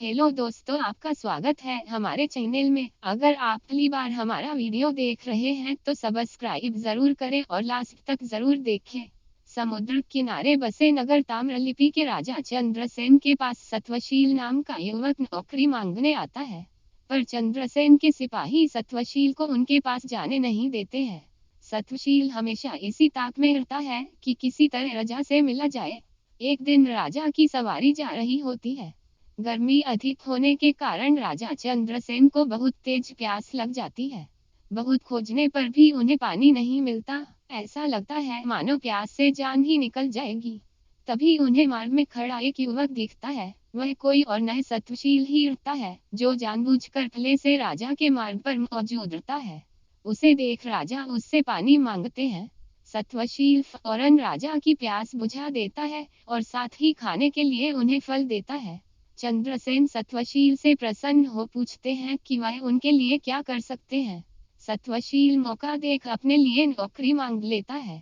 Hello दोस्तों, आपका स्वागत है हमारे चैनल में। अगर आप पहली बार हमारा वीडियो देख रहे हैं तो सब्सक्राइब जरूर करें और लास्ट तक जरूर देखें। समुद्र किनारे बसे नगर ताम्रलिप्ति के राजा चंद्रसेन के पास सत्वशील नाम का युवक नौकरी मांगने आता है, पर चंद्रसेन के सिपाही सत्वशील को उनके पास जाने नहीं देते हैं। सत्वशील हमेशा इसी ताक में रहता है कि किसी तरह राजा से मिला जाए। एक दिन राजा की सवारी जा रही होती है। गर्मी अधिक होने के कारण राजा चंद्रसेन को बहुत तेज प्यास लग जाती है। बहुत खोजने पर भी उन्हें पानी नहीं मिलता। ऐसा लगता है मानो प्यास से जान ही निकल जाएगी। तभी उन्हें मार्ग में खड़ा एक युवक दिखता है। वह कोई और नए सत्वशील ही रहता है, जो जानबूझकर पहले से राजा के मार्ग पर मौजूद रहता है। उसे देख राजा उससे पानी मांगते हैं। सत्वशील फौरन राजा की प्यास बुझा देता है और साथ ही खाने के लिए उन्हें फल देता है। चंद्रसेन सत्वशील से प्रसन्न हो पूछते हैं कि वह उनके लिए क्या कर सकते हैं। सत्वशील मौका देख अपने लिए नौकरी मांग लेता है।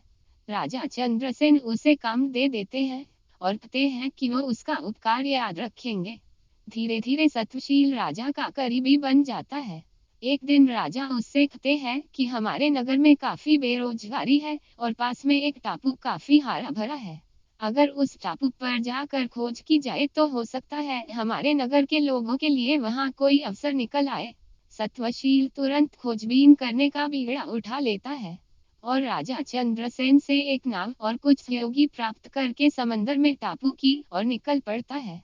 राजा चंद्रसेन उसे काम दे देते हैं और कहते हैं कि वो उसका उपकार याद रखेंगे। धीरे धीरे सत्वशील राजा का करीबी बन जाता है। एक दिन राजा उससे कहते हैं कि हमारे नगर में काफी बेरोजगारी है और पास में एक टापू काफी हरा भरा है। अगर उस टापू पर जाकर खोज की जाए तो हो सकता है हमारे नगर के लोगों के लिए वहां कोई अवसर निकल आए। सत्वशील तुरंत खोजबीन करने का बीड़ा उठा लेता है और राजा चंद्रसेन से एक नाव और कुछ सहयोगी प्राप्त करके समंदर में टापू की और निकल पड़ता है।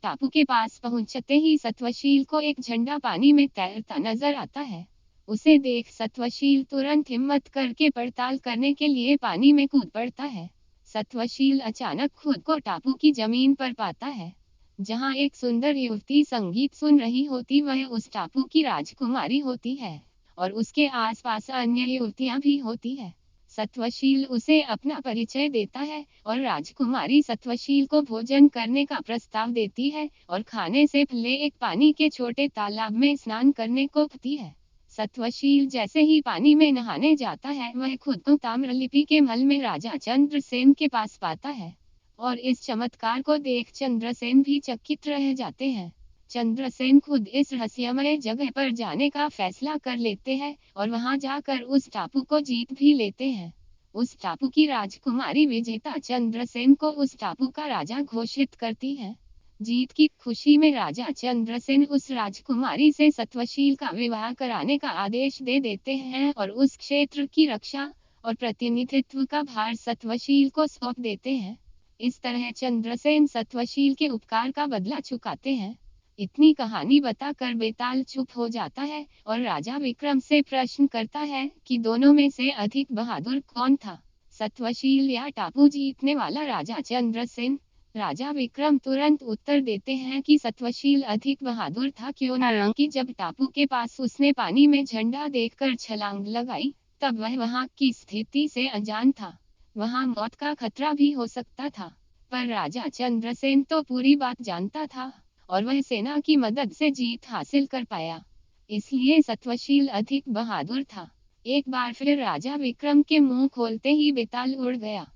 टापू के पास पहुंचते ही सत्वशील को एक झंडा पानी में तैरता नजर आता है। उसे देख सत्वशील तुरंत हिम्मत करके पड़ताल करने के लिए पानी में कूद पड़ता है। सत्वशील अचानक खुद को टापू की जमीन पर पाता है, जहां एक सुंदर युवती संगीत सुन रही होती। वह उस टापू की राजकुमारी होती है और उसके आसपास अन्य युवतियां भी होती है। सत्वशील उसे अपना परिचय देता है और राजकुमारी सत्वशील को भोजन करने का प्रस्ताव देती है और खाने से पहले एक पानी के छोटे तालाब में स्नान करने को कहती है। सत्वशील जैसे ही पानी में नहाने जाता है, वह खुद को ताम्रलिप्ति के महल में राजा चंद्रसेन के पास पाता है और इस चमत्कार को देख चंद्रसेन भी चकित रह जाते हैं। चंद्रसेन खुद इस रहस्यमय जगह पर जाने का फैसला कर लेते हैं और वहां जाकर उस टापू को जीत भी लेते हैं। उस टापू की राजकुमारी विजेता चंद्रसेन को उस टापू का राजा घोषित करती है। जीत की खुशी में राजा चंद्रसेन उस राजकुमारी से सत्वशील का विवाह कराने का आदेश दे देते हैं और उस क्षेत्र की रक्षा और प्रतिनिधित्व का भार सत्वशील को सौंप देते हैं। इस तरह चंद्रसेन सत्वशील के उपकार का बदला चुकाते हैं। इतनी कहानी बताकर बेताल चुप हो जाता है और राजा विक्रम से प्रश्न करता है कि दोनों में से अधिक बहादुर कौन था, सत्वशील या टापू जीतने वाला राजा चंद्रसेन। राजा विक्रम तुरंत उत्तर देते हैं कि सत्वशील अधिक बहादुर था, क्यों न कि जब टापू के पास उसने पानी में झंडा देखकर छलांग लगाई, तब वह वहां की स्थिति से अनजान था। वहां मौत का खतरा भी हो सकता था, पर राजा चंद्रसेन तो पूरी बात जानता था और वह सेना की मदद से जीत हासिल कर पाया। इसलिए सत्वशील अधिक बहादुर था। एक बार फिर राजा विक्रम के मुंह खोलते ही बेताल उड़ गया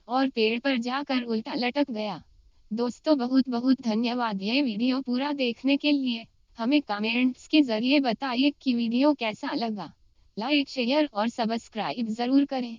और पेड़ पर जाकर उल्टा लटक गया। दोस्तों, बहुत बहुत धन्यवाद ये वीडियो पूरा देखने के लिए। हमें कमेंट्स के जरिए बताइए कि वीडियो कैसा लगा। लाइक शेयर और सब्सक्राइब जरूर करें।